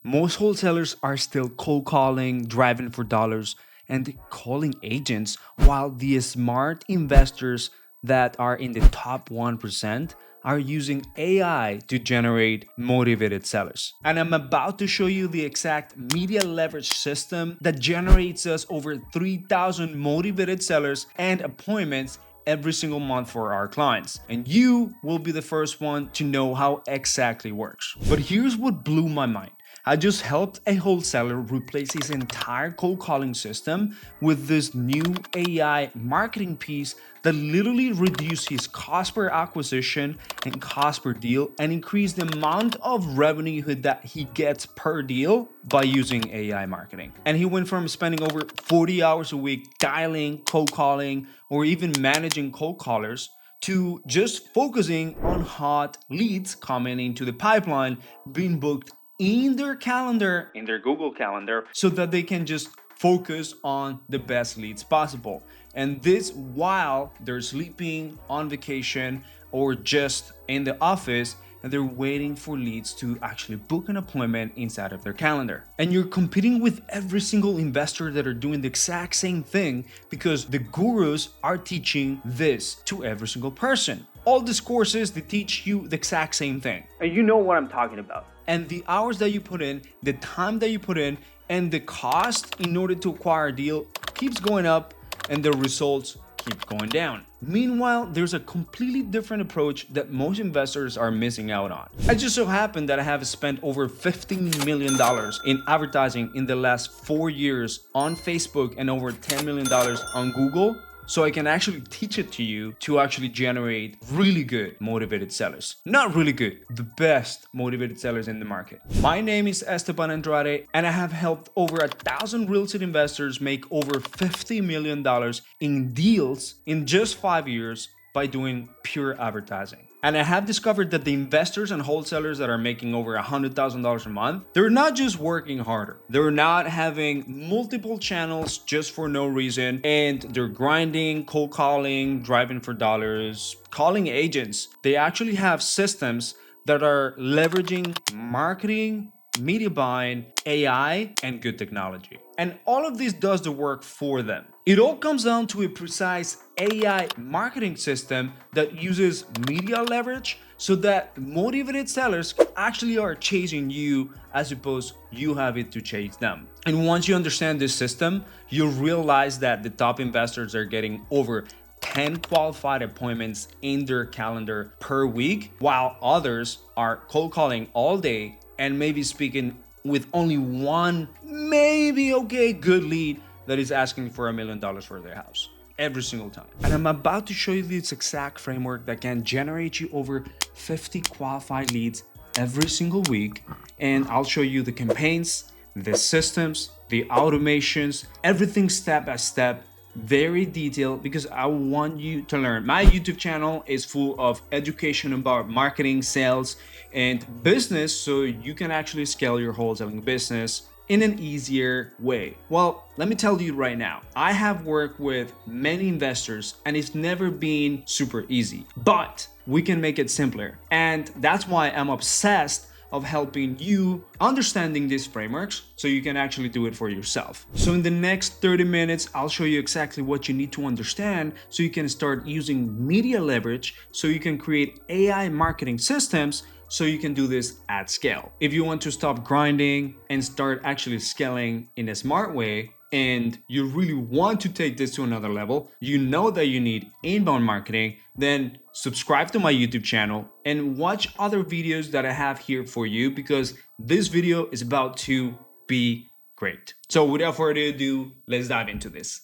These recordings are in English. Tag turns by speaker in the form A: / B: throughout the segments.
A: Most wholesalers are still cold calling, driving for dollars, and calling agents, while the smart investors that are in the top 1% are using AI to generate motivated sellers. And I'm about to show you the exact media leverage system that generates us over 3,000 motivated sellers and appointments every single month for our clients. And you will be the first one to know how exactly works. But here's what blew my mind. I just helped a wholesaler replace his entire cold calling system with this new AI marketing piece that literally reduced his cost per acquisition and cost per deal and increased the amount of revenue that he gets per deal by using AI marketing. And he went from spending over 40 hours a week dialing, cold calling, or even managing cold callers to just focusing on hot leads coming into the pipeline, being booked in their calendar, in their Google Calendar, so that they can just focus on the best leads possible. And this while they're sleeping, on vacation, or just in the office, and they're waiting for leads to actually book an appointment inside of their calendar. And you're competing with every single investor that are doing the exact same thing because the gurus are teaching this to every single person. All these courses, they teach you the exact same thing. And you know what I'm talking about. And the hours that you put in, the time that you put in, and the cost in order to acquire a deal keeps going up and the results keep going down. Meanwhile, there's a completely different approach that most investors are missing out on. It just so happened that I have spent over $15 million in advertising in the last 4 years on Facebook and over $10 million on Google, so I can actually teach it to you to actually generate really good motivated sellers. Not really good, the best motivated sellers in the market. My name is Esteban Andrade, and I have helped over 1,000 real estate investors make over $50 million in deals in just 5 years by doing pure advertising. And I have discovered that the investors and wholesalers that are making over $100,000 a month, they're not just working harder. They're not having multiple channels just for no reason, and they're grinding, cold calling, driving for dollars, calling agents. They actually have systems that are leveraging marketing, media buying, AI, and good technology. And all of this does the work for them. It all comes down to a precise AI marketing system that uses media leverage so that motivated sellers actually are chasing you as opposed you have it to chase them. And once you understand this system, you'll realize that the top investors are getting over 10 qualified appointments in their calendar per week, while others are cold calling all day and maybe speaking with only one, maybe okay, good lead that is asking for $1 million for their house every single time. And I'm about to show you this exact framework that can generate you over 50 qualified leads every single week. And I'll show you the campaigns, the systems, the automations, everything step by step, very detailed, because I want you to learn. My YouTube channel is full of education about marketing, sales, and business, so you can actually scale your wholesaling business in an easier way. Well, let me tell you right now, I have worked with many investors and it's never been super easy, but we can make it simpler. And that's why I'm obsessed of helping you understanding these frameworks so you can actually do it for yourself. So in the next 30 minutes, I'll show you exactly what you need to understand so you can start using media leverage so you can create AI marketing systems so you can do this at scale. If you want to stop grinding and start actually scaling in a smart way, and you really want to take this to another level, you know that you need inbound marketing, then subscribe to my YouTube channel and watch other videos that I have here for you, because this video is about to be great. So without further ado, let's dive into this.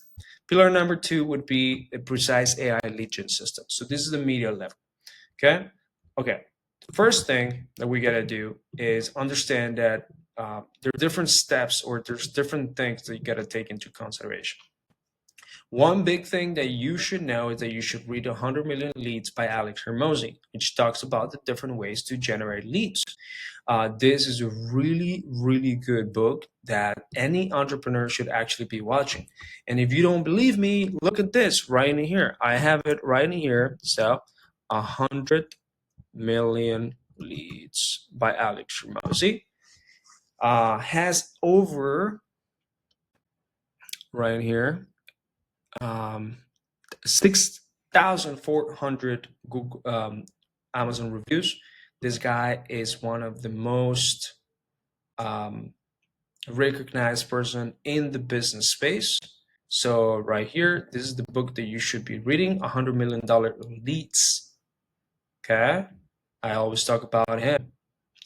A: Pillar number 2 would be a precise AI lead gen system. So this is the media level. Okay. The first thing that we gotta do is understand that there are different steps, or there's different things that you gotta take into consideration. One big thing that you should know is that you should read 100 Million Leads by Alex Hermosi, which talks about the different ways to generate leads. This is a really, really good book that any entrepreneur should actually be watching. And if you don't believe me, look at this right in here. I have it right in here. So 100 Million Leads by Alex Hermosi.
B: has over right here um, 6,400 Google Amazon reviews. This guy is one of the most um, recognized person in the business space. So right here, this is the book that you should be reading, $100 million Leads. Okay. I always talk about him.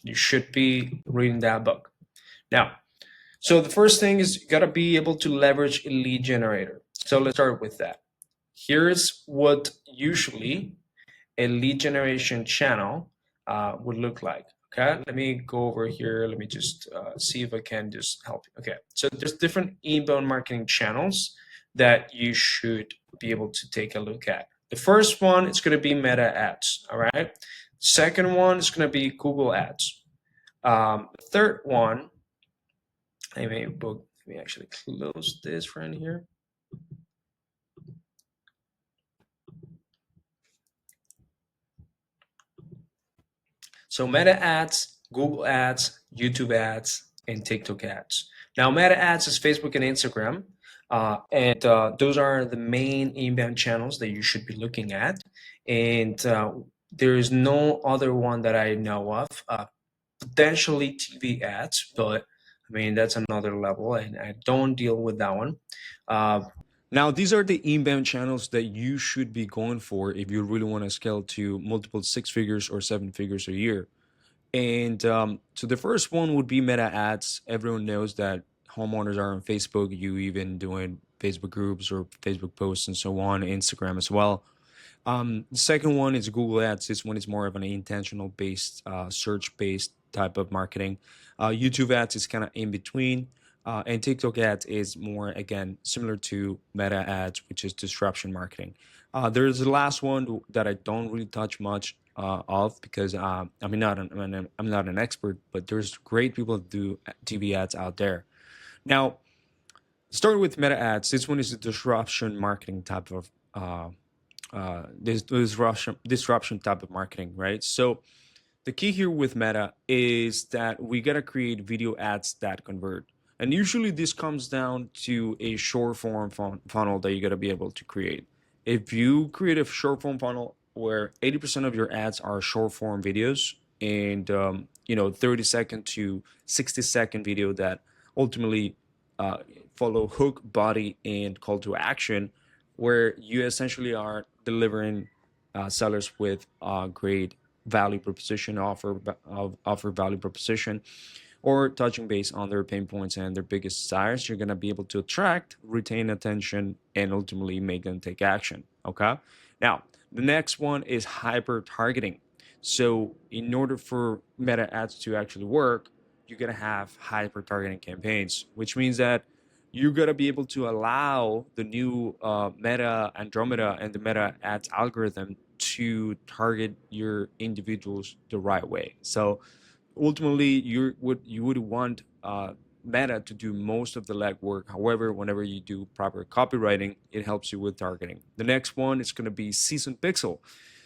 B: You should be reading that book. Now, so the first thing is you got to be able to leverage a lead generator. So let's start with that. Here's what usually a lead generation channel would look like. Okay, let me go over here. Let me just see if I can just help you. Okay, so there's different inbound marketing channels that you should be able to take a look at. The first one is going to be Meta ads. All right. Second one is going to be Google ads. Third one, let me actually close this right here. So Meta ads, Google ads, YouTube ads, and TikTok ads. Now Meta ads is Facebook and Instagram, and those are the main inbound channels that you should be looking at. And there is no other one that I know of. Potentially TV ads, but I mean that's another level, and I don't deal with that one. Uh,
A: Now, these are the inbound channels that you should be going for if you really want to scale to multiple six figures or seven figures a year. And so the first one would be Meta ads. Everyone knows that homeowners are on Facebook. You even doing Facebook groups or Facebook posts and so on, Instagram as well. The second one is Google Ads. This one is more of an intentional based, search based type of marketing. YouTube ads is kind of in between. And TikTok ads is more, again, similar to Meta ads, which is disruption marketing. There's the last one that I don't really touch much of because I'm not an expert, but there's great people that do TV ads out there. Now, starting with Meta ads, this one is a disruption marketing type of this disruption type of marketing, right? So the key here with Meta is that we gotta create video ads that convert. And usually this comes down to a short form funnel that you gotta be able to create. If you create a short form funnel where 80% of your ads are short form videos and 30-second to 60-second video that ultimately uh, follow hook, body, and call to action, where you essentially are delivering sellers with great value proposition, offer value proposition, or touching base on their pain points and their biggest desires, you're gonna be able to attract, retain attention, and ultimately make them take action. Okay. Now, the next one is hyper targeting. So, in order for Meta ads to actually work, you're gonna have hyper targeting campaigns, which means that you're gonna be able to allow the new Meta Andromeda and the Meta ads algorithm to target your individuals the right way. So ultimately, you would want Meta to do most of the legwork. However, whenever you do proper copywriting, it helps you with targeting. The next one is going to be season pixel.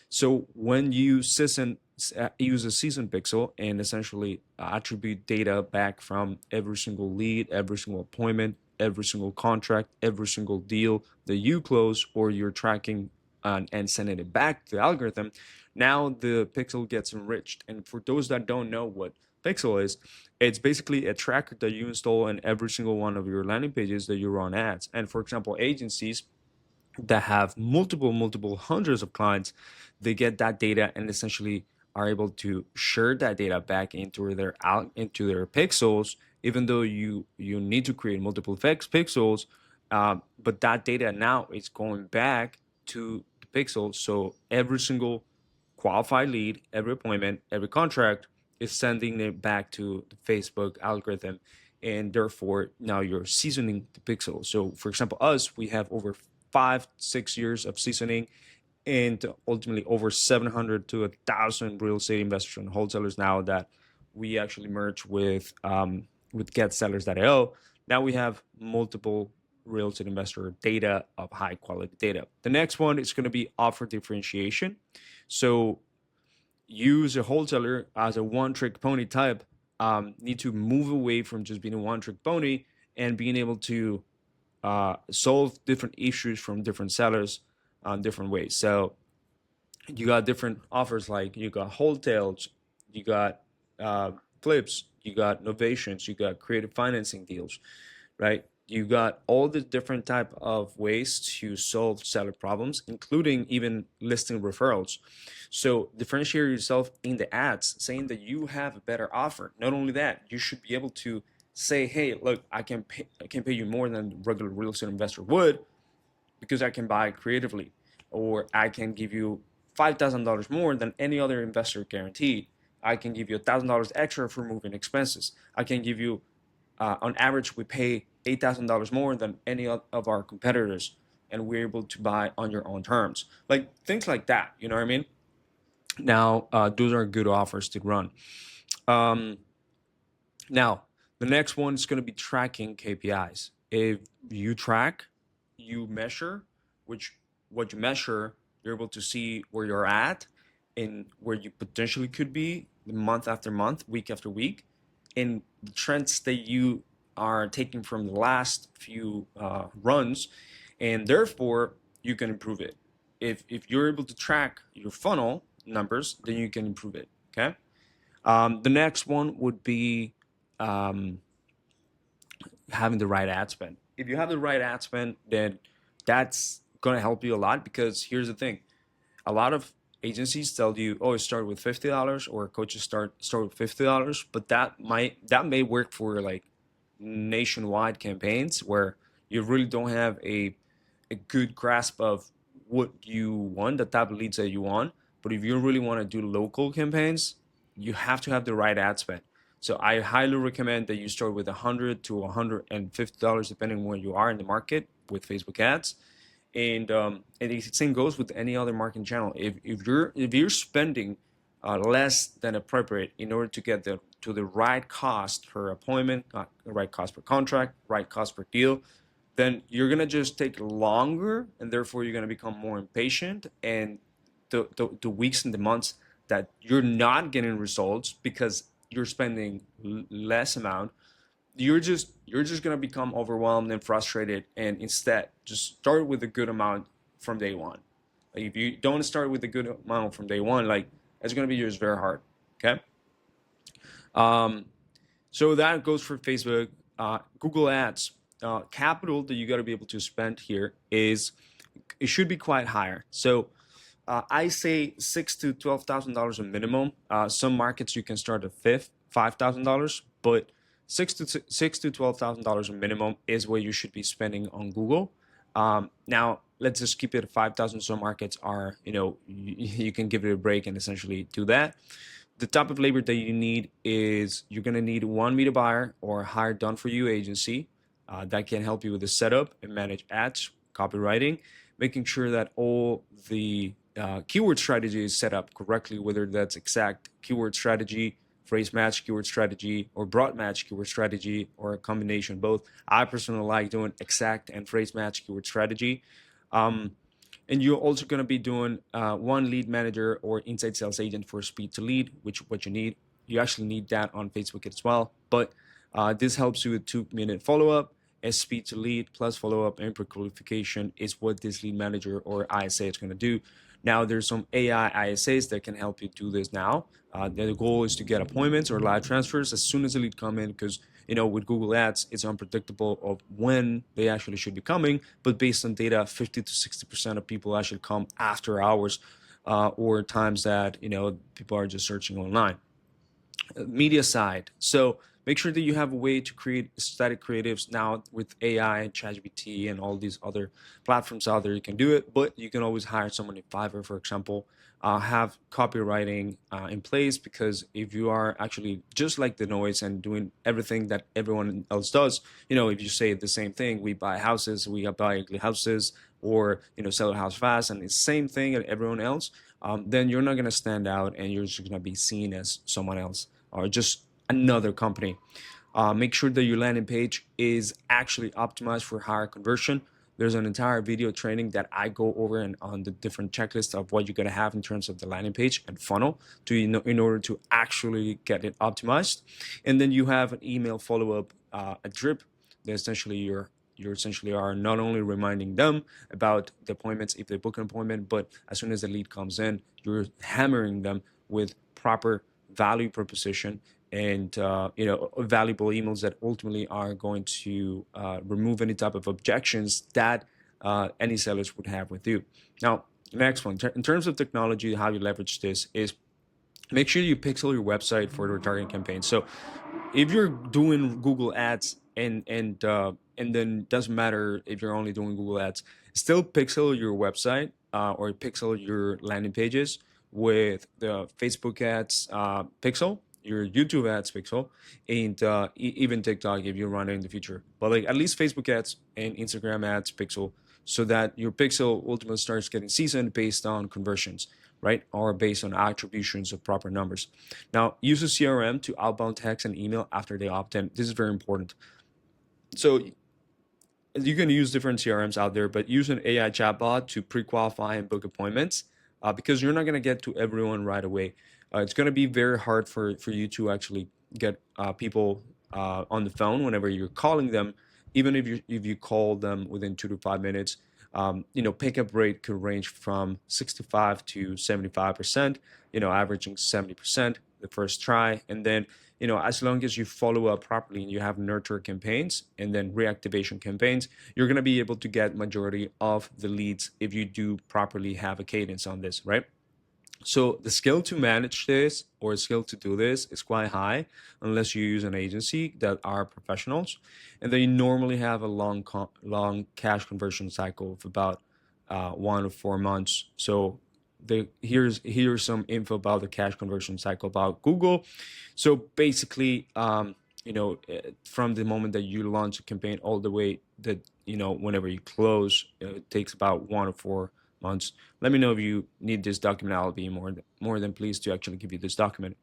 A: So when you use a season pixel and essentially attribute data back from every single lead, every single appointment, every single contract, every single deal that you close or you're tracking and sending it back to the algorithm, now the pixel gets enriched. And for those that don't know what pixel is, it's basically a tracker that you install in every single one of your landing pages that you run ads. And for example, agencies that have multiple hundreds of clients, they get that data and essentially are able to share that data back into their pixels, even though you need to create multiple pixels, but that data now is going back to the pixel. So every single qualified lead, every appointment, every contract is sending it back to the Facebook algorithm. And therefore, now you're seasoning the pixel. So, for example, us, we have over 5, 6 years of seasoning and ultimately over 700 to 1,000 real estate investors and wholesalers now that we actually merge with GetSellers.io. Now we have multiple real estate investor data of high quality data. The next one is going to be offer differentiation. So use a wholesaler as a one trick pony type need to move away from just being a one trick pony and being able to solve different issues from different sellers different ways. So you got different offers, like you got wholesales, you got uh, flips, you got novations, you got creative financing deals, right? You got all the different type of ways to solve seller problems, including even listing referrals. So differentiate yourself in the ads, saying that you have a better offer. Not only that, you should be able to say, hey, look, I can pay you more than regular real estate investor would, because I can buy creatively, or I can give you $5,000 more than any other investor guaranteed. I can give you $1,000 extra for moving expenses. I can give you, on average, we pay $8,000 more than any of our competitors, and we're able to buy on your own terms. Like things like that, you know what I mean? Now, those are good offers to run. Um, Now, the next one is going to be tracking KPIs. If you track, you measure, which what you measure, you're able to see where you're at and where you potentially could be month after month, week after week, and the trends that you are taking from the last few runs, and therefore you can improve it. If you're able to track your funnel numbers, then you can improve it. Okay. The next one would be um, having the right ad spend. If you have the right ad spend, then that's going to help you a lot, because here's the thing: a lot of agencies tell you, "Oh, start with $50," or coaches start with $50, but that may work for like nationwide campaigns where you really don't have a good grasp of what you want, the type of leads that you want. But if you really want to do local campaigns, you have to have the right ad spend. So I highly recommend that you start with $100 to $150, depending on where you are in the market with Facebook ads. And the same goes with any other marketing channel. If you're spending less than appropriate in order to get the right cost per appointment, the right cost per contract, right cost per deal, then you're gonna just take longer, and therefore you're gonna become more impatient. And the weeks and the months that you're not getting results because you're spending less amount, you're just gonna become overwhelmed and frustrated. And instead, just start with a good amount from day one. Like if you don't start with a good amount from day one, like it's gonna be just very hard. Okay. Um, so that goes for Facebook. Google Ads. Capital that you got to be able to spend here is, it should be quite higher. So I say $6,000 to $12,000 a minimum. Some markets you can start at $5,000, but six to $12,000 a minimum is what you should be spending on Google. Now let's just keep it at 5,000. Some markets are, you can give it a break and essentially do that. The type of labor that you need is, you're going to need one media buyer or hire done for you agency that can help you with the setup and manage ads, copywriting, making sure that all the keyword strategy is set up correctly, whether that's exact keyword strategy, phrase match keyword strategy, or broad match keyword strategy, or a combination of both. I personally like doing exact and phrase match keyword strategy. Um, and you're also going to be doing one lead manager or inside sales agent for speed to lead, which what you need. You actually need that on Facebook as well. But this helps you with 2-minute follow up. As speed to lead plus follow up and pre-qualification is what this lead manager or ISA is going to do. Now, there's some AI ISAs that can help you do this now. The goal is to get appointments or live transfers as soon as the lead come in, because with Google Ads, it's unpredictable of when they actually should be coming. But based on data, 50 to 60% of people actually come after hours, or times that people are just searching online. Media side. So make sure that you have a way to create static creatives now with AI, ChatGPT, and all these other platforms out there. You can do it, but you can always hire someone in Fiverr, for example. Have copywriting in place, because if you are actually just like the noise and doing everything that everyone else does, if you say the same thing, we buy houses, we buy ugly houses, or sell a house fast, and it's the same thing as everyone else, then you're not going to stand out, and you're just going to be seen as someone else or just another company. Make sure that your landing page is actually optimized for higher conversion. There's an entire video training that I go over and on the different checklists of what you're going to have in terms of the landing page and funnel to, in order to actually get it optimized. And then you have an email follow-up, a drip that essentially you essentially are not only reminding them about the appointments if they book an appointment, but as soon as the lead comes in, you're hammering them with proper value proposition and valuable emails that ultimately are going to remove any type of objections that any sellers would have with you. Now, the next one, in terms of technology, how you leverage this is make sure you pixel your website for the retargeting campaign. So if you're doing Google Ads and then doesn't matter if you're only doing Google Ads, still pixel your website or pixel your landing pages with the Facebook ads pixel, your YouTube ads pixel, and even TikTok if you run it in the future. But like at least Facebook ads and Instagram ads pixel, so that your pixel ultimately starts getting seasoned based on conversions, right? Or based on attributions of proper numbers. Now, use a CRM to outbound text and email after they opt in. This is very important. So you can use different CRMs out there, but use an AI chatbot to pre-qualify and book appointments because you're not going to get to everyone right away. It's going to be very hard for you to actually get people on the phone whenever you're calling them, even if you call them within 2 to 5 minutes. Pickup rate could range from 65 to 75%, averaging 70% the first try. And then, as long as you follow up properly and you have nurture campaigns and then reactivation campaigns, you're going to be able to get majority of the leads if you do properly have a cadence on this, right? So the skill to manage this or skill to do this is quite high unless you use an agency that are professionals, and they normally have a long cash conversion cycle of about 1 to 4 months. So here's some info about the cash conversion cycle about Google. So basically, from the moment that you launch a campaign all the way that whenever you close, it takes about 1 to 4 months. Let me know if you need this document. I'll be more than pleased to actually give you this document.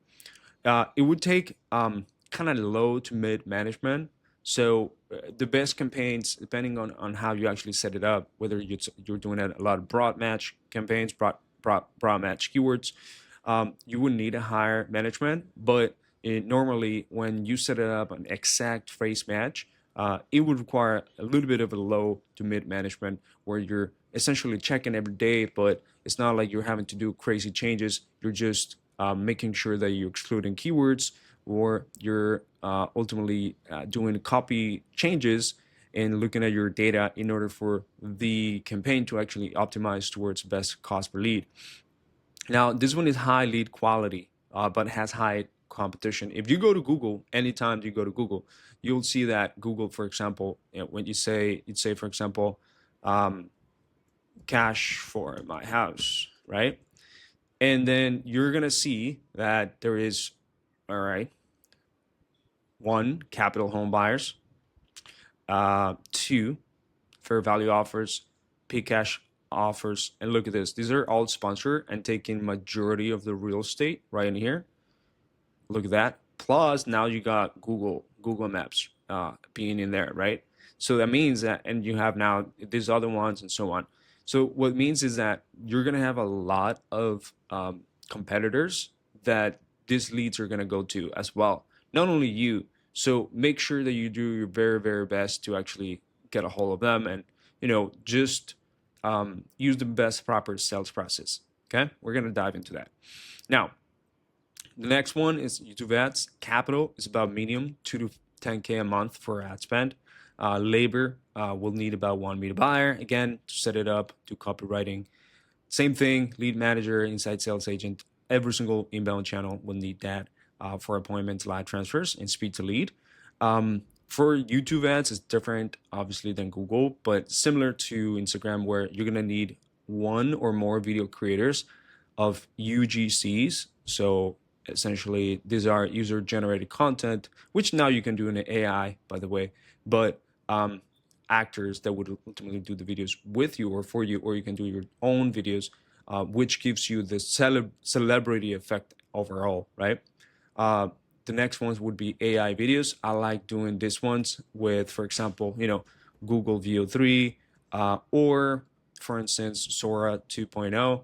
A: It would take kind of low to mid management. So the best campaigns, depending on how you actually set it up, whether you're doing a lot of broad match campaigns, broad match keywords, you would need a higher management. But normally, when you set it up an exact phrase match, it would require a little bit of a low to mid management where you're essentially checking every day, but it's not like you're having to do crazy changes. You're just making sure that you're excluding keywords or you're ultimately doing copy changes and looking at your data in order for the campaign to actually optimize towards best cost per lead. Now, this one is high lead quality, but has high competition. If you go to Google, anytime you go to Google, you'll see that Google, for example, when you'd say, for example, cash for my house, right? And then you're gonna see that there is, all right, one, capital home buyers, two, fair value offers, pay cash offers, and look at this. These are all sponsored and taking majority of the real estate right in here. Look at that. Plus, now you got Google Maps being in there, right? So that means that, and you have now these other ones and so on. So what it means is that you're gonna have a lot of competitors that these leads are gonna go to as well. Not only you. So make sure that you do your very, very best to actually get a hold of them and just use the best proper sales process. Okay, we're gonna dive into that now. The next one is YouTube ads. Capital is about medium, 2 to 10K a month for ad spend. Labor will need about 1 media buyer again to set it up, do copywriting. Same thing, lead manager, inside sales agent. Every single inbound channel will need that for appointments, live transfers, and speed to lead. For YouTube ads, it's different, obviously, than Google, but similar to Instagram, where you're gonna need one or more video creators of UGCs. So essentially, these are user-generated content, which now you can do in an AI, by the way, but actors that would ultimately do the videos with you or for you, or you can do your own videos, which gives you the celebrity effect overall, right? The next ones would be AI videos. I like doing these ones with, for example, Google VO3,
C: or for instance, Sora 2.0.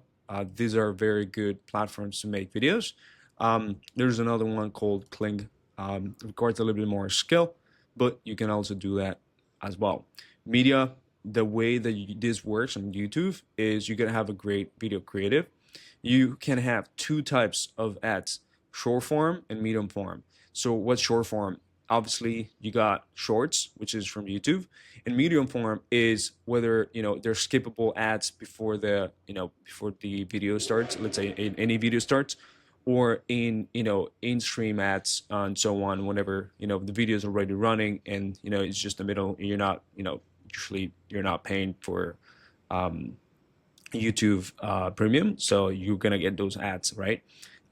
C: These are very good platforms to make videos. There's another one called Kling. Requires a little bit more skill, but you can also do that as well. Media, the way that this works on YouTube is you're gonna have a great video creative. You can have two types of ads: short form and medium form. So what's short form? Obviously, you got shorts, which is from YouTube, and medium form is whether there's skippable ads before the video starts. Let's say any video starts, or in stream ads and so on. Whenever the video is already running and it's just the middle, you're not usually you're not paying for YouTube Premium, so you're gonna get those ads, right?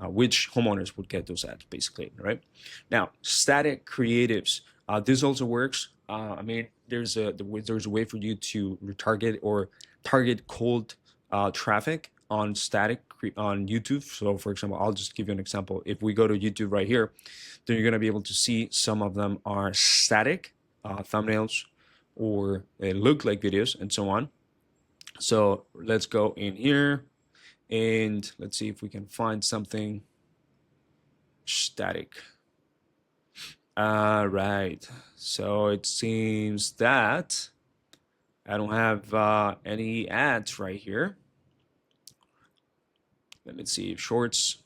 C: Which homeowners would get those ads, basically, right? Now, static creatives. This also works. I mean, there's a way for you to retarget or target cold traffic on on YouTube. So, for example, I'll just give you an example. If we go to YouTube right here, then you're gonna be able to see some of them are static thumbnails, or they look like videos, and so on. So let's go in here and let's see if we can find something static. All right. So it seems that I don't have any ads right here. Let me see if shorts.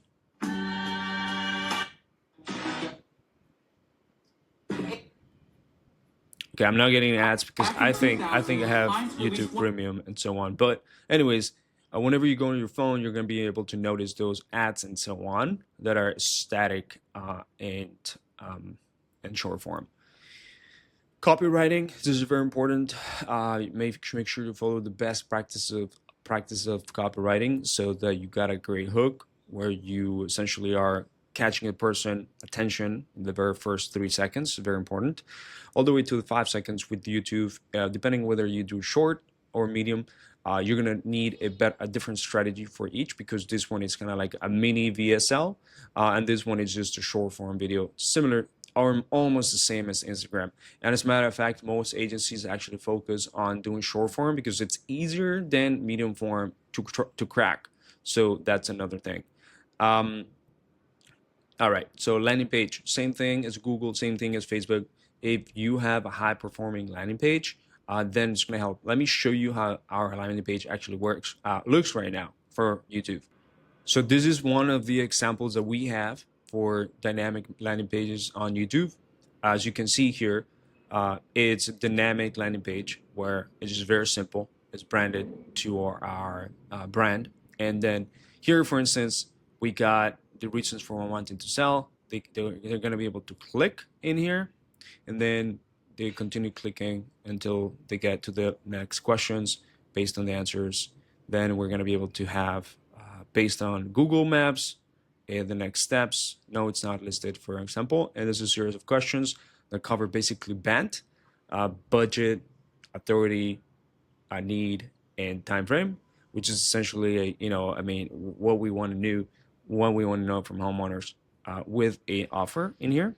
C: Okay, I'm not getting ads because I think I have YouTube Premium and so on. But anyways, whenever you go on your phone, you're gonna be able to notice those ads and so on that are static and short form. Copywriting, this is very important. Make sure you follow the best practice of copywriting, so that you got a great hook where you essentially are catching a person attention in the very first 3 seconds. Very important, all the way to the 5 seconds with YouTube. Depending whether you do short or medium, you're gonna need a different strategy for each, because this one is kind of like a mini VSL, and this one is just a short form video, similar or almost the same as Instagram. And as a matter of fact, most agencies actually focus on doing short form because it's easier than medium form to crack. So that's another thing. All right, so landing page, same thing as Google, same thing as Facebook. If you have a high performing landing page, then it's gonna help. Let me show you how our landing page actually looks right now for YouTube. So this is one of the examples that we have for dynamic landing pages on YouTube. As you can see here, it's a dynamic landing page where it's just very simple. It's branded to our brand. And then here, for instance, we got the reasons for wanting to sell. They're going to be able to click in here, and then they continue clicking until they get to the next questions based on the answers. Then we're going to be able to have, based on Google Maps, the next steps. No, it's not listed, for example. And there's a series of questions that cover basically BANT, budget, authority, need, and time frame, which is essentially what we want to know from homeowners with a offer in here.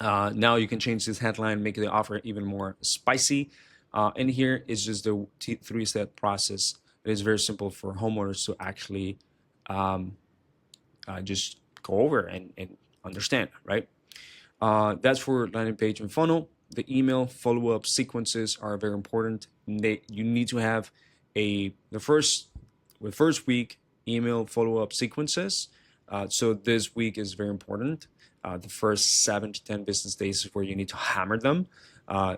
C: Now you can change this headline, make the offer even more spicy. And here is just the three-step process. It is very simple for homeowners to actually just go over and understand, right? That's for landing page and funnel. The email follow-up sequences are very important. You need to have the first week email follow-up sequences. So this week is very important. The first 7 to 10 business days is where you need to hammer them,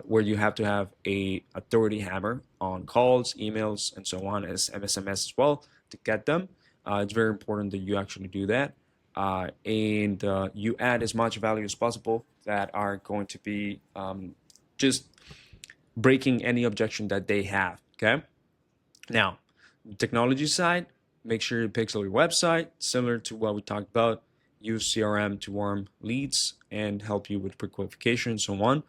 C: where you have to have a authority hammer on calls, emails, and so on, as SMS as well, to get them. It's very important that you actually do that. And you add as much value as possible that are going to be just breaking any objection that they have, okay? Now, technology side, make sure you pixel your website, similar to what we talked about. Use CRM to warm leads and help you with pre-qualification and so on.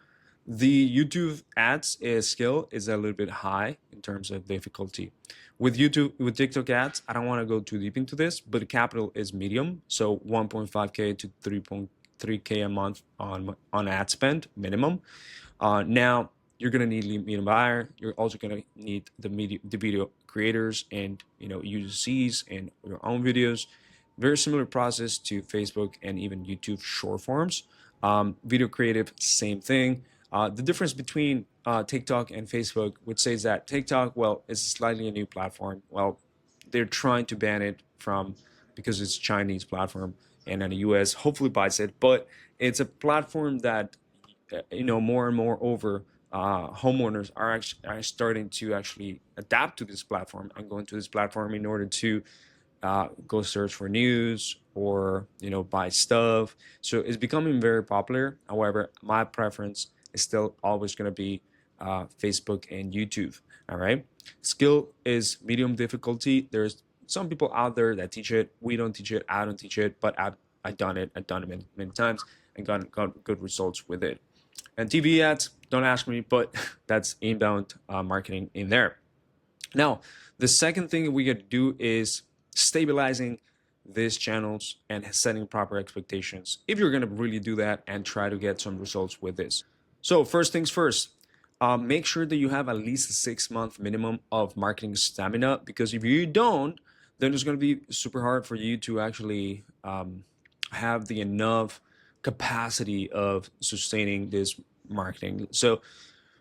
C: The YouTube ads skill is a little bit high in terms of difficulty. With TikTok ads, I don't want to go too deep into this, but the capital is medium. So 1.5K to 3.3K a month on ad spend minimum. Now, you're gonna need lead medium buyer. You're also gonna need the video creators and UGCs and your own videos. Very similar process to Facebook and even YouTube short forms. Video creative, same thing. The difference between TikTok and Facebook would say is that TikTok, well, is slightly a new platform. Well, they're trying to ban it from because it's a Chinese platform and then the US hopefully buys it, but it's a platform that more and more over homeowners are starting to actually adapt to this platform and go into this platform in order to go search for news or buy stuff. So it's becoming very popular. However, my preference is still always going to be Facebook and YouTube. All right. Skill is medium difficulty. There's some people out there that teach it. We don't teach it. I don't teach it, but I've done it. I've done it many times and got good results with it. And TV ads, don't ask me, but that's inbound marketing in there. Now, the second thing we get to do is stabilizing these channels and setting proper expectations if you're going to really do that and try to get some results with this. So first things first, make sure that you have at least a 6-month minimum of marketing stamina, because if you don't, then it's going to be super hard for you to actually have the enough capacity of sustaining this marketing. So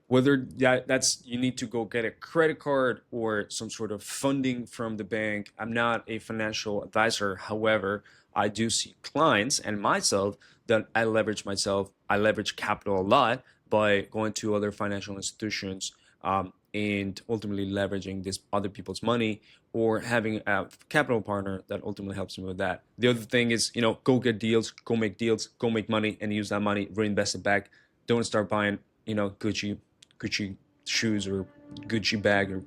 C: whether that's you need to go get a credit card or some sort of funding from the bank. I'm not a financial advisor. However, I do see clients and myself that I leverage capital a lot by going to other financial institutions and ultimately leveraging this other people's money or having a capital partner that ultimately helps me with that. The other thing is, go get deals, go make money and use that money, reinvest it back. Don't start buying, Gucci shoes or Gucci bag or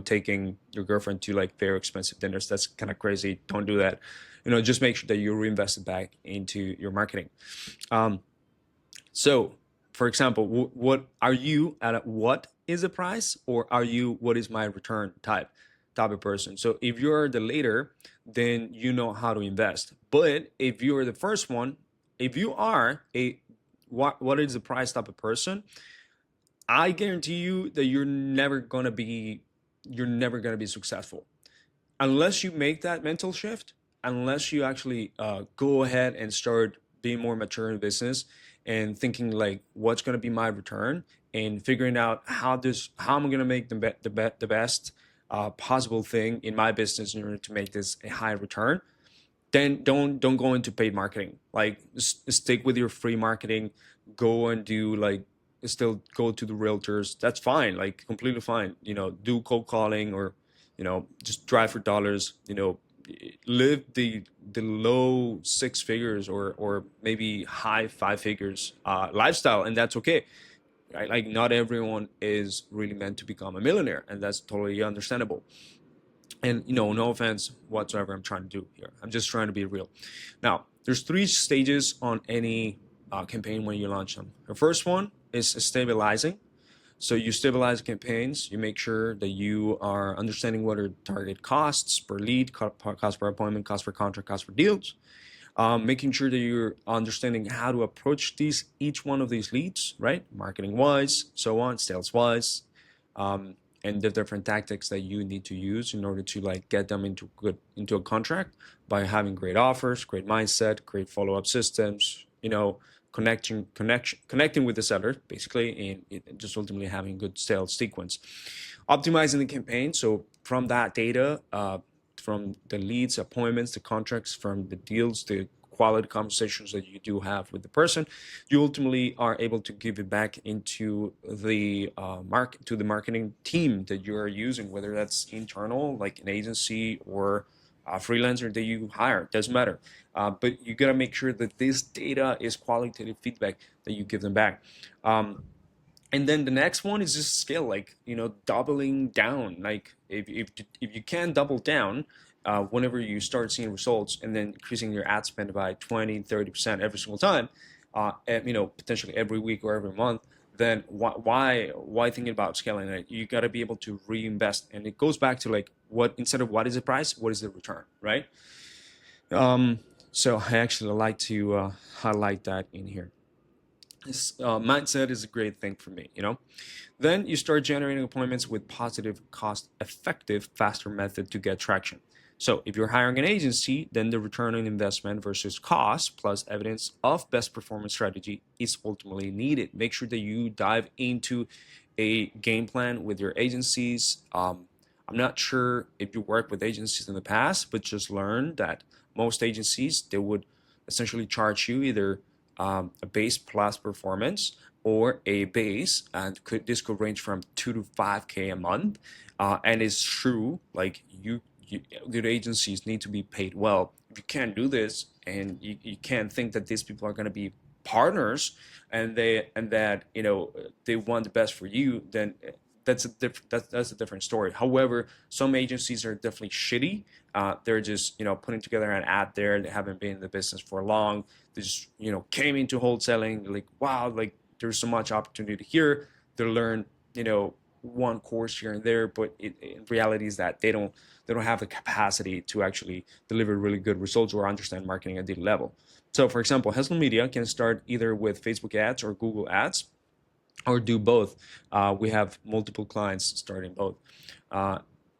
C: taking your girlfriend to like very expensive dinners. That's kind of crazy. Don't do that. Just make sure that you reinvest it back into your marketing. So for example, what are you at what is a price, or are you what is my return type of person? So if you're the later, then you know how to invest. But if you're the first one, if you are a what is the price type of person, I guarantee you that you're never gonna be successful unless you make that mental shift. Unless you actually go ahead and start being more mature in business and thinking like, what's gonna be my return, and figuring out how I'm gonna make the best possible thing in my business in order to make this a high return. Then don't go into paid marketing. Like stick with your free marketing. Go and do like still go to the realtors. That's fine, like completely fine. Do cold calling or just drive for dollars. Live the low 6 figures or maybe high 5 figures lifestyle, and that's okay. Right? Like not everyone is really meant to become a millionaire, and that's totally understandable. And no offense whatsoever I'm trying to do here. I'm just trying to be real. Now, there's 3 stages on any campaign when you launch them. The first one is stabilizing. So you stabilize campaigns. You make sure that you are understanding what are target costs per lead, cost per appointment, cost per contract, cost per deals. Making sure that you're understanding how to approach each one of these leads, right? Marketing wise, so on, sales wise, and the different tactics that you need to use in order to like get them into a contract by having great offers, great mindset, great follow-up systems, connecting with the seller basically, and just ultimately having good sales sequence. Optimizing the campaign. So from that data, from the leads, appointments, the contracts, from the deals, the quality conversations that you do have with the person, you ultimately are able to give it back into the marketing team that you are using, whether that's internal, like an agency, or a freelancer that you hire. Doesn't matter. But you gotta make sure that this data is qualitative feedback that you give them back. And then the next one is just scale, like doubling down. Like if you can double down whenever you start seeing results, and then increasing your ad spend by 20-30% every single time, and potentially every week or every month, then why thinking about scaling it? You got to be able to reinvest, and it goes back to like instead of what is the price, what is the return, right? So I actually like to highlight that in here. This mindset is a great thing for me, you know. Then you start generating appointments with positive, cost effective, faster method to get traction. So if you're hiring an agency, then the return on investment versus cost plus evidence of best performance strategy is ultimately needed. Make sure that you dive into a game plan with your agencies. I'm not sure if you worked with agencies in the past, but just learn that most agencies, they would essentially charge you either a base plus performance or a base, and this could range from 2 to 5K a month. And it's true, like good agencies need to be paid well. If you can't do this, and you can't think that these people are going to be partners, and that they want the best for you, then that's a different story. However, some agencies are definitely shitty. They're just putting together an ad there. They haven't been in the business for long. They just came into wholesaling, like, wow, like there's so much opportunity here. They learn one course here and there, but in reality is that they don't have the capacity to actually deliver really good results or understand marketing at the level. So for example, Hustle Media can start either with Facebook ads or Google ads, or do both. We have multiple clients starting both.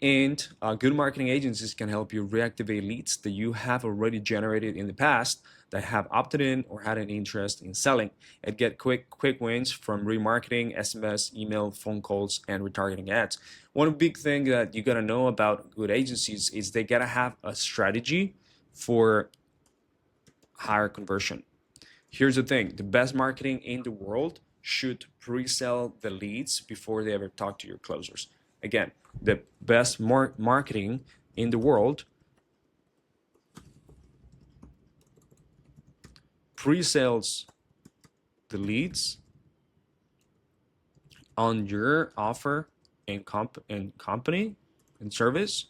C: And good marketing agencies can help you reactivate leads that you have already generated in the past that have opted in or had an interest in selling, and get quick wins from remarketing, SMS, email, phone calls, and retargeting ads. One big thing that you gotta know about good agencies is they gotta have a strategy for higher conversion. Here's the thing: the best marketing in the world should pre-sell the leads before they ever talk to your closers. Again, the best marketing in the world pre-sells the leads on your offer and company and service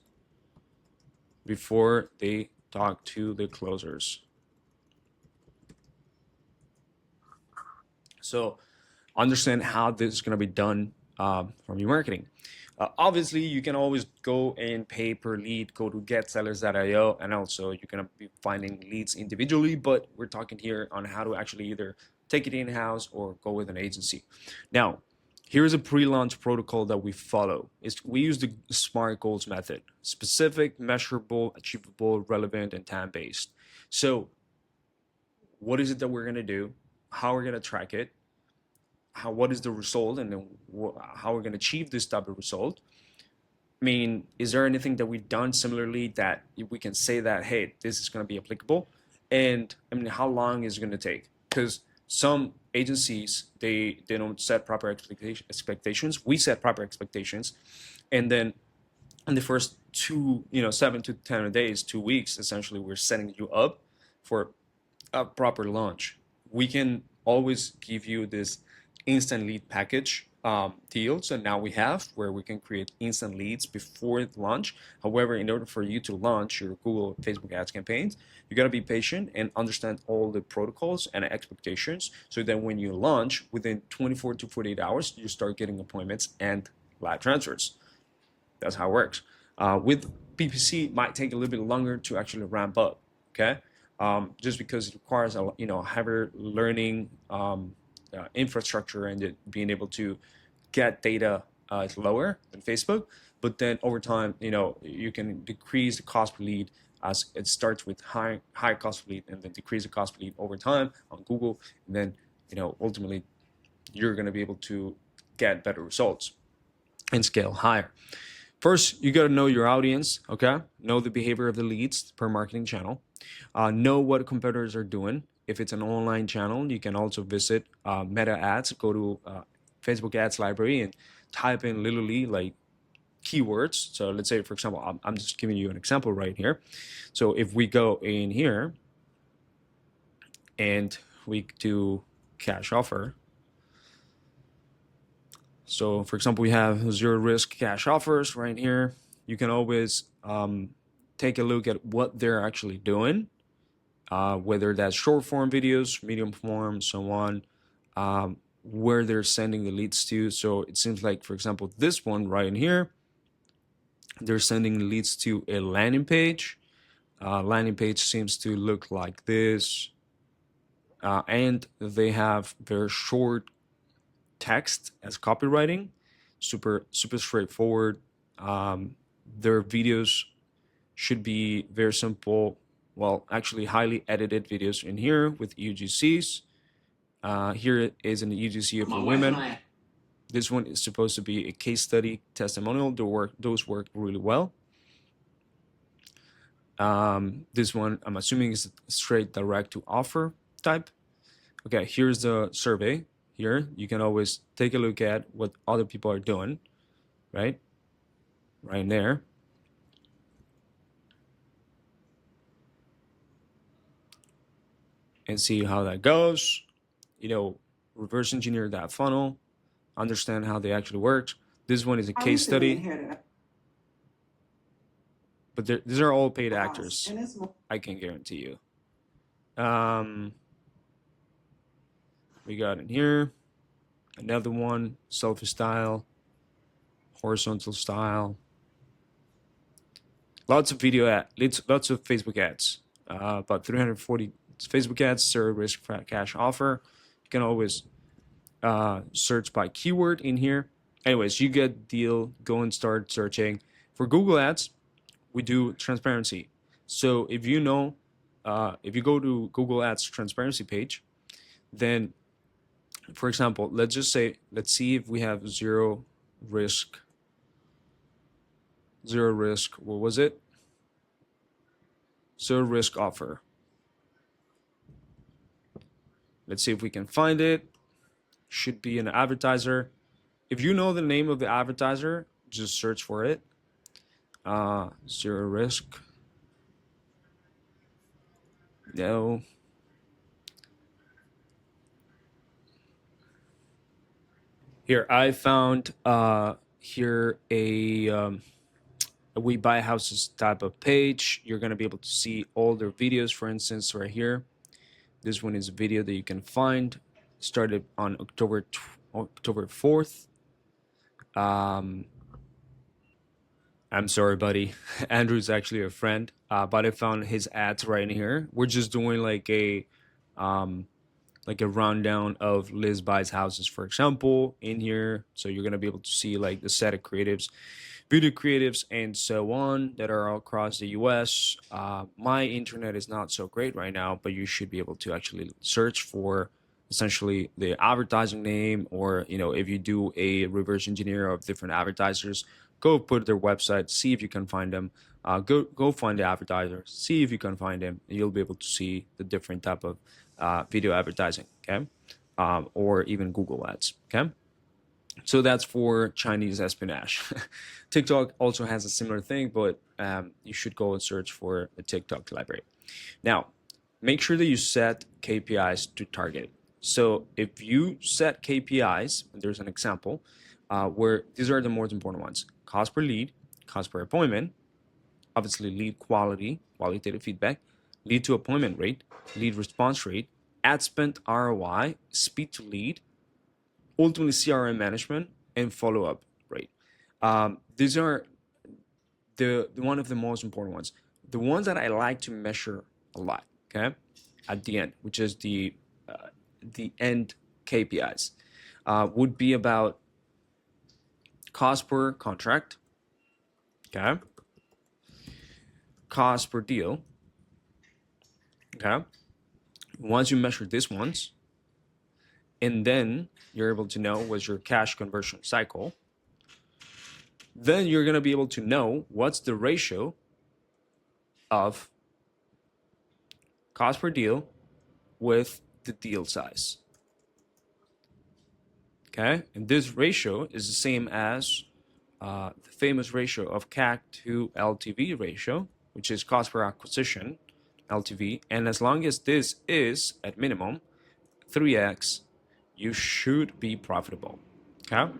C: before they talk to the closers. So understand how this is going to be done from your marketing. Obviously, you can always go and pay per lead, go to getsellers.io, and also you're going to be finding leads individually, but we're talking here on how to actually either take it in-house or go with an agency. Now, here's a pre-launch protocol that we follow. We use the SMART goals method: specific, measurable, achievable, relevant, and time-based. So what is it that we're going to do? How we're going to track it? What is the result, and then how we're going to achieve this type of result? I mean, is there anything that we've done similarly that we can say that, hey, this is going to be applicable? And I mean, how long is it going to take? Because some agencies, they don't set proper expectations. We set proper expectations, and then in the first 7 to 10 days, 2 weeks, essentially, we're setting you up for a proper launch. We can always give you this instant lead package deal. So now we have where we can create instant leads before the launch. However, in order for you to launch your Google, Facebook ads campaigns, you got to be patient and understand all the protocols and expectations, so that when you launch, within 24 to 48 hours, you start getting appointments and live transfers. That's how it works. With PPC, it might take a little bit longer to actually ramp up. Okay, just because it requires a heavier learning infrastructure, and being able to get data is lower than Facebook. But then over time, you can decrease the cost per lead, as it starts with high cost per lead, and then decrease the cost per lead over time on Google, and then ultimately you're going to be able to get better results and scale higher. First, you got to know your audience, okay? Know the behavior of the leads per marketing channel. Know what competitors are doing. If it's an online channel, you can also visit Meta Ads. Go to Facebook Ads Library and type in literally like keywords. So let's say, for example, I'm just giving you an example right here. So if we go in here and we do cash offer. So for example, we have zero risk cash offers right here. You can always take a look at what they're actually doing, whether that's short form videos, medium form, so on, where they're sending the leads to. So it seems like, for example, this one right in here, they're sending leads to a landing page. Landing page seems to look like this. and they have very short text as copywriting, super straightforward. Their videos should be very simple. Well, actually, highly edited videos in here with UGCs. Here is an UGC of women. This one is supposed to be a case study testimonial. Those work really well. This one, I'm assuming, is straight direct to offer type. Okay, here's the survey. Here, you can always take a look at what other people are doing, right? Right there. And see how that goes. You know, reverse engineer that funnel, understand how they actually work. This one is a case study. But these are all paid actors, I can guarantee you. We got in here another one, selfie style, horizontal style. Lots of video ads, lots of Facebook ads. About 340 Facebook ads, zero risk cash offer. You can always search by keyword in here. Anyways, you get the deal. Go and start searching. For Google Ads, we do transparency. So if you know, if you go to Google Ads transparency page, then, for example, let's see if we have zero risk. What was it? Zero risk offer. Let's see if we can find it. Should be an advertiser. If you know the name of the advertiser, just search for it. Zero risk. No. Here, I found here a we buy houses type of page. You're going to be able to see all their videos, for instance, right here. This one is a video that you can find. Started on October 4th. I'm sorry, buddy. Andrew's actually a friend, but I found his ads right in here. We're just doing like a rundown of Liz buys houses, for example, in here. So you're gonna be able to see like the set of creatives, video creatives, and so on that are all across the US. My internet is not so great right now, but you should be able to actually search for essentially the advertising name, or if you do a reverse engineer of different advertisers, go put their website, see if you can find them. Go find the advertiser, see if you can find them, and you'll be able to see the different type of video advertising, okay, or even Google Ads, okay. So that's for Chinese espionage. TikTok also has a similar thing, but you should go and search for the TikTok library. Now, make sure that you set KPIs to target. So if you set KPIs, there's an example where these are the most important ones: cost per lead, cost per appointment, obviously lead quality, qualitative feedback, lead to appointment rate, lead response rate, ad spend ROI, speed to lead, ultimately CRM management, and follow-up rate. These are the one of the most important ones. The ones that I like to measure a lot, okay, at the end, which is the end KPIs, would be about cost per contract, okay, cost per deal, okay. Once you measure these ones, and then you're able to know what's your cash conversion cycle, then you're going to be able to know what's the ratio of cost per deal with the deal size. Okay, and this ratio is the same as the famous ratio of CAC to LTV ratio, which is cost per acquisition, LTV. And as long as this is at minimum 3x, you should be profitable. Okay,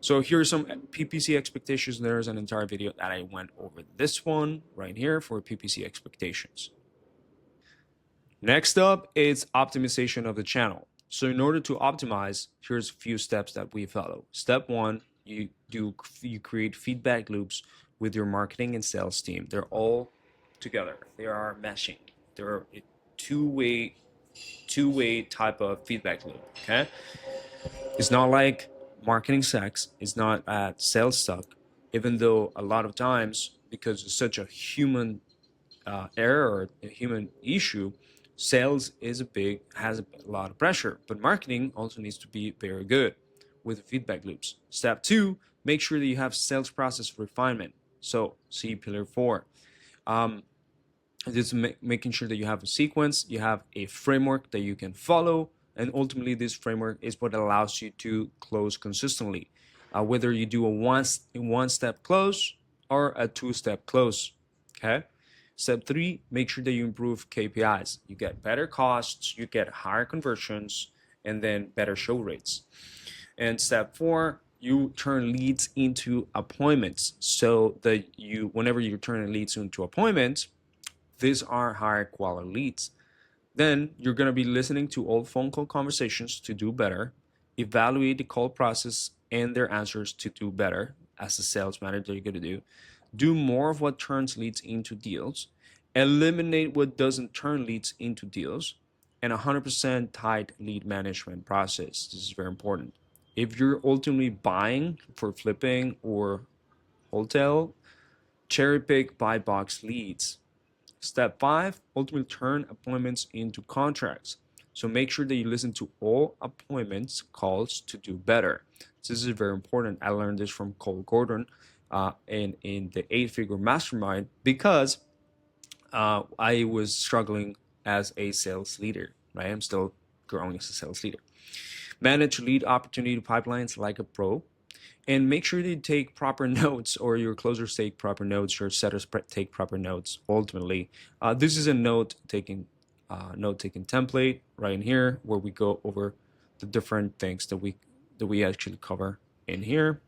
C: so here are some PPC expectations. There's an entire video that I went over this one right here for PPC expectations. Next up is optimization of the channel. So in order to optimize, here's a few steps that we follow. Step one, you create feedback loops with your marketing and sales team. They're all together. They are meshing. They're a two-way two-way type of feedback loop. Okay, it's not like marketing sucks. It's not sales suck. Even though a lot of times, because it's such a human error, a human issue, sales is has a lot of pressure. But marketing also needs to be very good with feedback loops. Step two, make sure that you have sales process refinement. So see pillar four. Um, this is making sure that you have a sequence, you have a framework that you can follow, and ultimately this framework is what allows you to close consistently, whether you do a one step close or a two-step close. Okay. Step three, make sure that you improve KPIs. You get better costs, you get higher conversions, and then better show rates. And step four, you turn leads into appointments, so that whenever you turn leads into appointments, these are higher quality leads. Then you're going to be listening to old phone call conversations to do better, evaluate the call process and their answers to do better as a sales manager. You're going to do more of what turns leads into deals, eliminate what doesn't turn leads into deals, and 100% tight lead management process. This is very important. If you're ultimately buying for flipping or wholesale, cherry pick buy box leads. Step five, ultimately turn appointments into contracts. So make sure that you listen to all appointments calls to do better. This is very important. I learned this from Cole Gordon in the 8-figure mastermind, because I was struggling as a sales leader, right? I'm still growing as a sales leader. Manage lead opportunity pipelines like a pro, and make sure that you take proper notes, or your closers take proper notes, your setters take proper notes. Ultimately, this is a note-taking template right in here, where we go over the different things that we actually cover in here.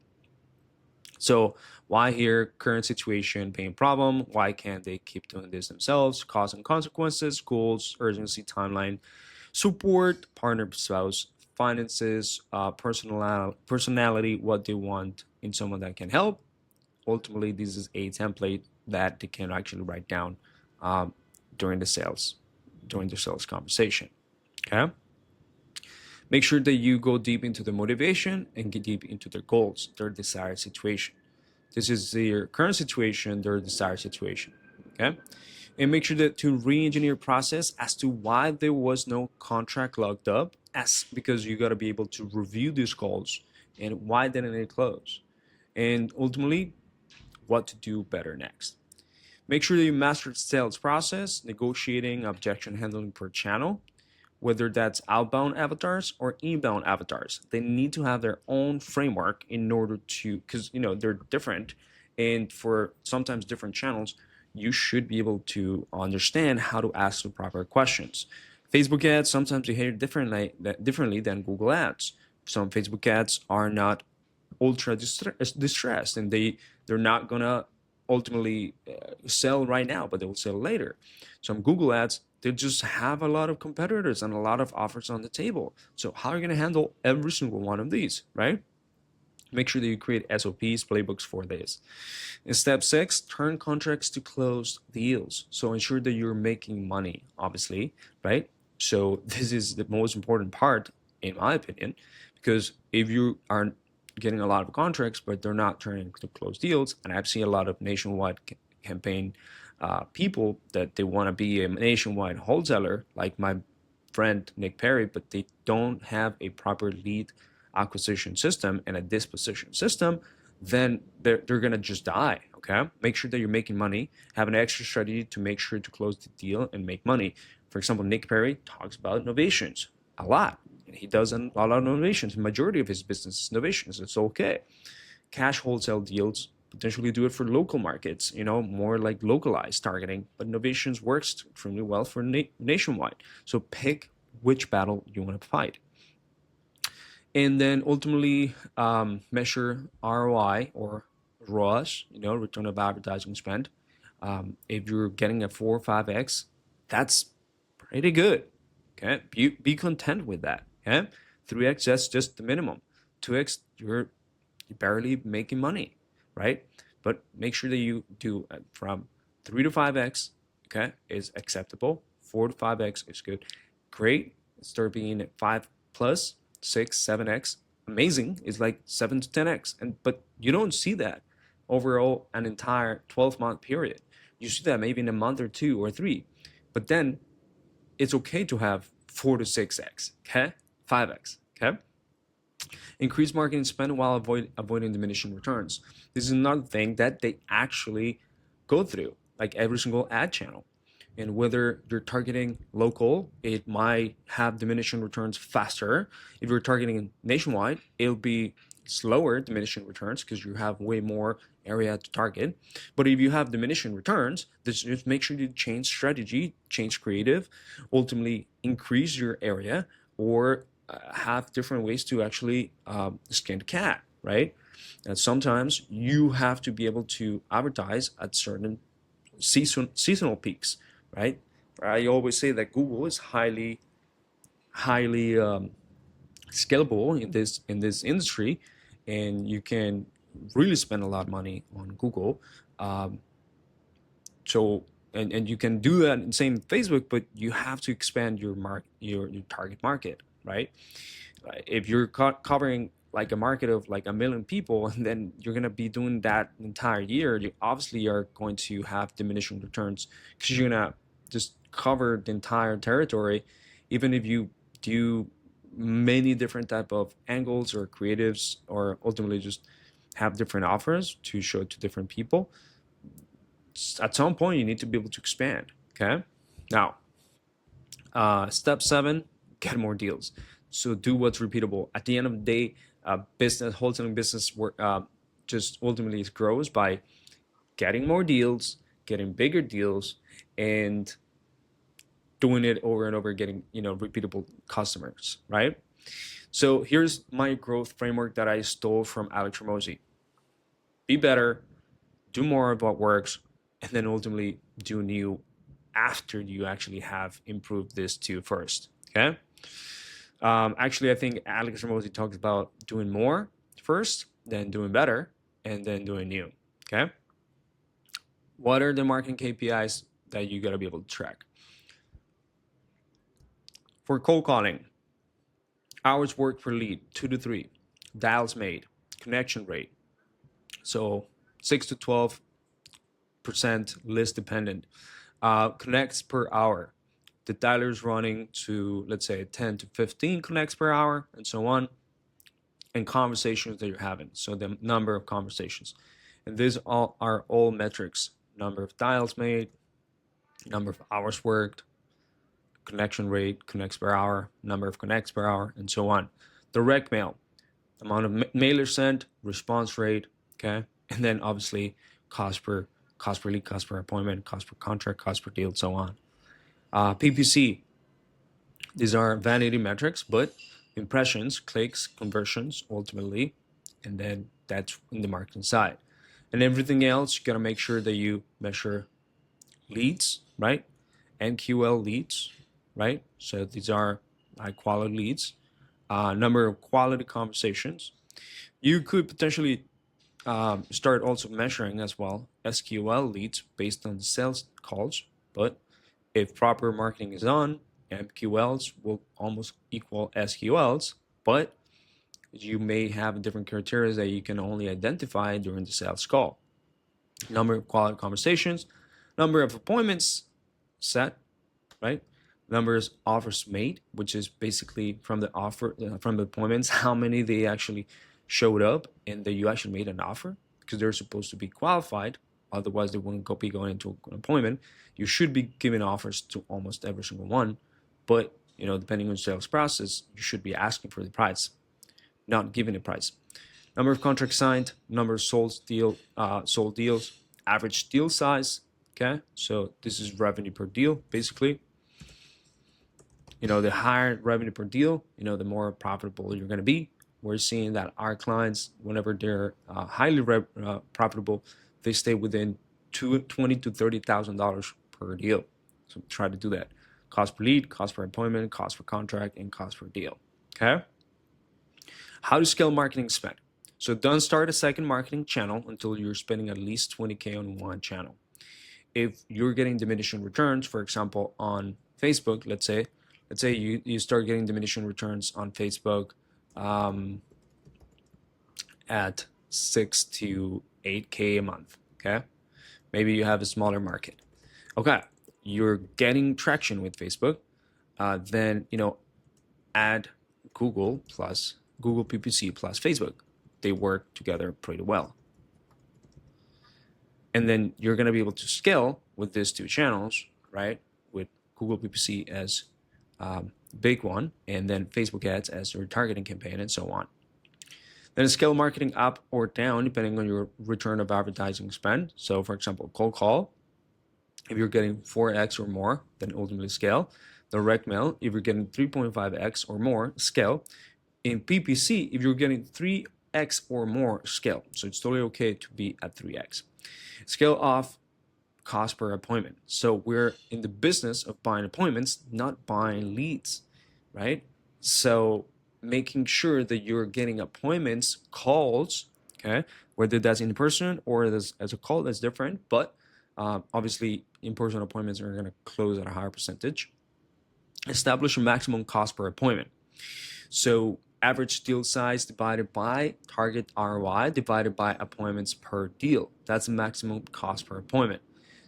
C: So why here, current situation, pain problem, why can't they keep doing this themselves, cause and consequences, goals, urgency, timeline, support, partner, spouse, finances, personality, what they want in someone that can help. Ultimately, this is a template that they can actually write down um, during the sales conversation. Okay. Make sure that you go deep into the motivation and get deep into their goals, their desired situation. This is their current situation, their desired situation. Okay. And make sure that to re-engineer process as to why there was no contract locked up, as because you got to be able to review these calls and why didn't it close, and ultimately what to do better next. Make sure that you master the sales process, negotiating, objection handling per channel, whether that's outbound avatars or inbound avatars. They need to have their own framework in order to, because they're different, and for sometimes different channels, you should be able to understand how to ask the proper questions. Facebook ads sometimes behave differently than Google ads. Some Facebook ads are not ultra distressed, and they're not gonna ultimately sell right now, but they will sell later. Some Google ads, they just have a lot of competitors and a lot of offers on the table. So how are you going to handle every single one of these, right? Make sure that you create SOPs, playbooks for this. In step 6, turn contracts to closed deals. So ensure that you're making money, obviously, right? So this is the most important part, in my opinion, because if you are getting a lot of contracts, but they're not turning to closed deals, and I've seen a lot of nationwide campaign people that they want to be a nationwide wholesaler, like my friend Nick Perry, but they don't have a proper lead acquisition system and a disposition system, then they're going to just die. Okay. Make sure that you're making money, have an extra strategy to make sure to close the deal and make money. For example, Nick Perry talks about innovations a lot. He does a lot of innovations. The majority of his business is innovations. It's okay. Cash wholesale deals, potentially do it for local markets, more like localized targeting. But innovations works extremely well for nationwide. So pick which battle you want to fight. And then ultimately measure ROI or ROAS, return of advertising spend. If you're getting a 4 or 5x, that's pretty good. Okay, be content with that. Okay, 3x, that's just the minimum. 2x, you're barely making money, right? But make sure that you do from 3 to 5x. Okay, is acceptable. 4 to 5x is good. great. Start being at 5 plus, 6, 7x. Amazing. It's like 7 to 10x. But you don't see that overall an entire 12-month period. You see that maybe in a month or 2 or 3. But then it's okay to have 4 to 6x, okay? 5x, okay? Increase marketing spend while avoiding diminishing returns. This is another thing that they actually go through, like every single ad channel. And whether you're targeting local, it might have diminishing returns faster. If you're targeting nationwide, it'll be slower diminishing returns because you have way more area to target. But if you have diminishing returns, just make sure you change strategy, change creative, ultimately increase your area, or have different ways to actually skin the cat, right? And sometimes you have to be able to advertise at certain seasonal peaks, right? I always say that Google is highly scalable in this industry, and you can really spend a lot of money on Google. So and you can do that in same Facebook, but you have to expand your target market, right? If you're covering like a market of like 1 million people, and then you're gonna be doing that entire year, you obviously are going to have diminishing returns because you're gonna just cover the entire territory, even if you do many different type of angles or creatives, or ultimately just have different offers to show to different people. At some point, you need to be able to expand. Okay, now step 7, get more deals. So do what's repeatable. At the end of the day, wholesaling business just ultimately grows by getting more deals, getting bigger deals, and doing it over and over, getting repeatable customers, right? So here's my growth framework that I stole from Alex Ramosi. Be better, do more of what works, and then ultimately do new after you actually have improved this too first. Okay. Actually, I think Alex Ramosi talks about doing more first, then doing better, and then doing new. Okay. What are the marketing KPIs that you got to be able to track? For cold calling, hours worked per lead, 2 to 3, dials made, connection rate. So 6 to 12% list dependent. Connects per hour. The dialer's running to, let's say, 10 to 15 connects per hour, and so on. And conversations that you're having. So the number of conversations. And these are all metrics. Number of dials made, number of hours worked, connection rate, connects per hour, number of connects per hour, and so on. Direct mail, amount of mailers sent, response rate, okay? And then obviously cost per lead, cost per appointment, cost per contract, cost per deal, so on. PPC, these are vanity metrics, but impressions, clicks, conversions, ultimately, and then that's in the marketing side. And everything else, you gotta make sure that you measure leads, right? NQL leads, right? So these are high quality leads. Number of quality conversations. You could potentially start also measuring as well SQL leads based on the sales calls, but if proper marketing is done, MQLs will almost equal SQLs, but you may have different criteria that you can only identify during the sales call. Number of quality conversations, number of appointments set, right? Numbers offers made, which is basically from the offer, from the appointments, how many they actually showed up and that you actually made an offer, because they're supposed to be qualified. Otherwise, they wouldn't be going into an appointment. You should be giving offers to almost every single one, but depending on the sales process, you should be asking for the price, not giving a price. Number of contracts signed, number of sold deals, average deal size. Okay, so this is revenue per deal, basically. The higher revenue per deal, the more profitable you're going to be. We're seeing that our clients, whenever they're highly profitable, they stay within $20,000 to $30,000 per deal. So try to do that. Cost per lead, cost per appointment, cost per contract, and cost per deal. Okay. How to scale marketing spend. So don't start a second marketing channel until you're spending at least $20K on one channel. If you're getting diminishing returns, for example, on Facebook, let's let's say you start getting diminishing returns on Facebook at 6 to 8K a month. Okay, maybe you have a smaller market. Okay, you're getting traction with Facebook. Then add Google plus Google PPC plus Facebook. They work together pretty well. And then you're going to be able to scale with these two channels, right? With Google PPC as big one, and then Facebook ads as your targeting campaign, and so on. Then scale marketing up or down depending on your return of advertising spend. So for example, cold call, if you're getting 4x or more, then ultimately scale. Direct mail, if you're getting 3.5x or more, scale. In PPC, if you're getting 3x or more, scale. So it's totally okay to be at 3x. Scale off cost per appointment. So we're in the business of buying appointments, not buying leads, right? So making sure that you're getting appointments, calls, okay, whether that's in person or as a call, that's different. But obviously, in-person appointments are going to close at a higher percentage. Establish a maximum cost per appointment. So average deal size divided by target ROI divided by appointments per deal. That's the maximum cost per appointment.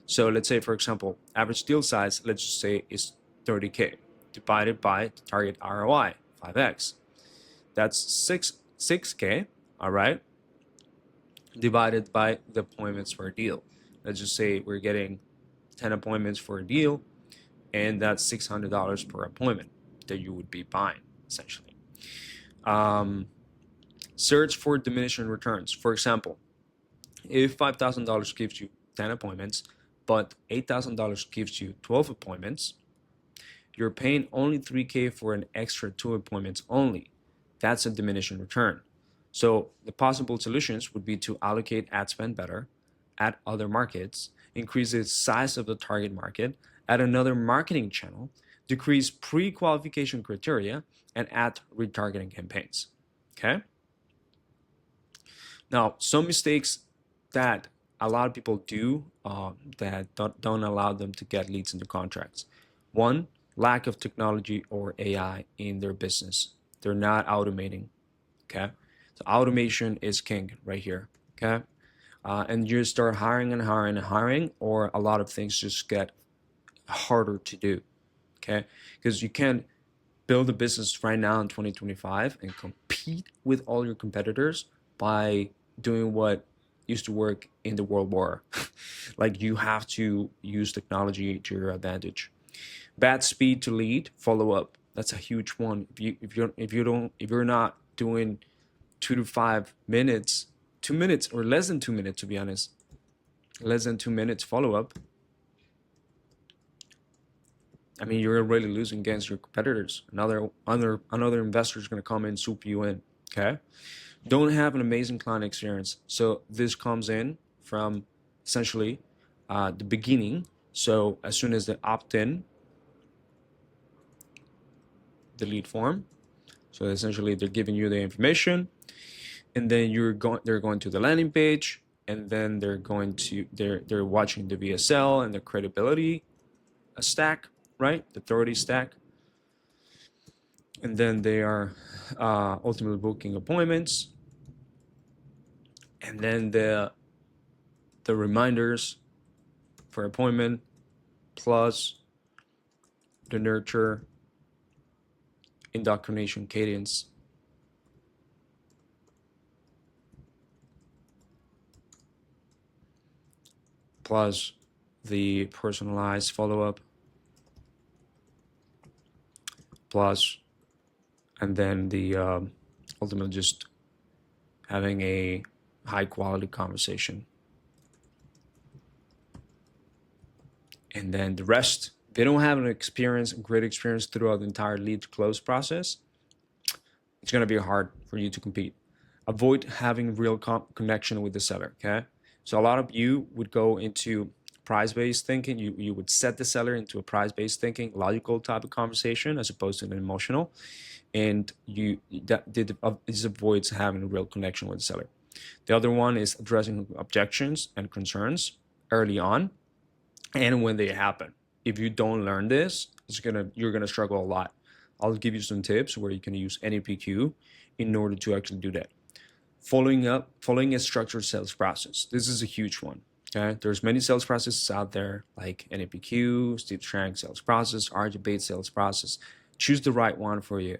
C: So let's say, for example, average deal size, let's just say is 30K divided by the target ROI, 5X. That's 6K, all right, divided by the appointments per deal. Let's just say we're getting 10 appointments for a deal, and that's $600 per appointment that you would be buying, essentially. Search for diminishing returns. For example, if $5,000 gives you 10 appointments, but $8,000 gives you 12 appointments, you're paying only 3K for an extra 2 appointments only. That's a diminishing return. So the possible solutions would be to allocate ad spend better, add other markets, increase the size of the target market, add another marketing channel, decrease pre-qualification criteria, and add retargeting campaigns. Okay? Now, some mistakes that a lot of people do that don't allow them to get leads into contracts. One, lack of technology or AI in their business. They're not automating. Okay? So automation is king right here. Okay? And you start hiring and hiring and hiring, or a lot of things just get harder to do. Okay? Because you can't build a business right now in 2025 and compete with all your competitors by doing what used to work in the World War. Like, you have to use technology to your advantage. Bad speed to lead, follow up. That's a huge one. If you're not doing 2 to 5 minutes, 2 minutes or less than 2 minutes, to be honest, less than 2 minutes follow up, I mean, you're already losing against your competitors. Another investor is going to come in and swoop you in. Okay, don't have an amazing client experience. So this comes in from essentially the beginning. So as soon as they opt in, the lead form. So essentially, they're giving you the information, and then they're going to the landing page, and then they're watching the VSL and the credibility stack, right? The authority stack. And then they are ultimately booking appointments. And then the reminders for appointment, plus the nurture, indoctrination cadence, plus the personalized follow-up, plus, and then the ultimately just having a high quality conversation. And then the rest, they don't have a great experience throughout the entire lead to close process, it's going to be hard for you to compete. Avoid having real connection with the seller, okay? So a lot of you would go into price-based thinking. You would set the seller into a price-based thinking, logical type of conversation as opposed to an emotional. And this avoids having a real connection with the seller. The other one is addressing objections and concerns early on and when they happen. If you don't learn this, you're gonna struggle a lot. I'll give you some tips where you can use NAPQ in order to actually do that. Following a structured sales process. This is a huge one. Okay, there's many sales processes out there like NAPQ, Steve Strang sales process, RJ Bates sales process. Choose the right one for you.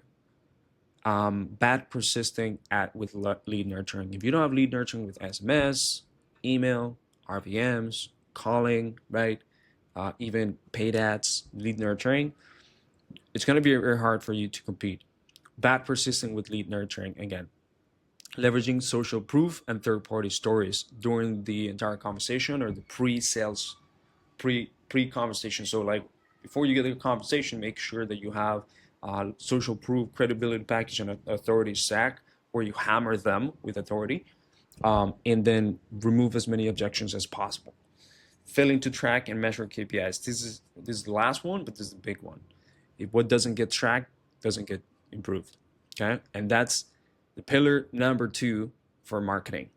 C: Bad persisting with lead nurturing. If you don't have lead nurturing with SMS, email, RVMs, calling, right, even paid ads, lead nurturing, it's going to be very hard for you to compete. Bad persisting with lead nurturing, again, leveraging social proof and third-party stories during the entire conversation or the pre-sales, pre-conversation. So like before you get the conversation, make sure that you have social proof, credibility package, and authority stack, where you hammer them with authority, and then remove as many objections as possible. Failing to track and measure KPIs. This is the last one, but this is the big one. If what doesn't get tracked doesn't get improved. Okay, and that's the pillar number 2 for marketing.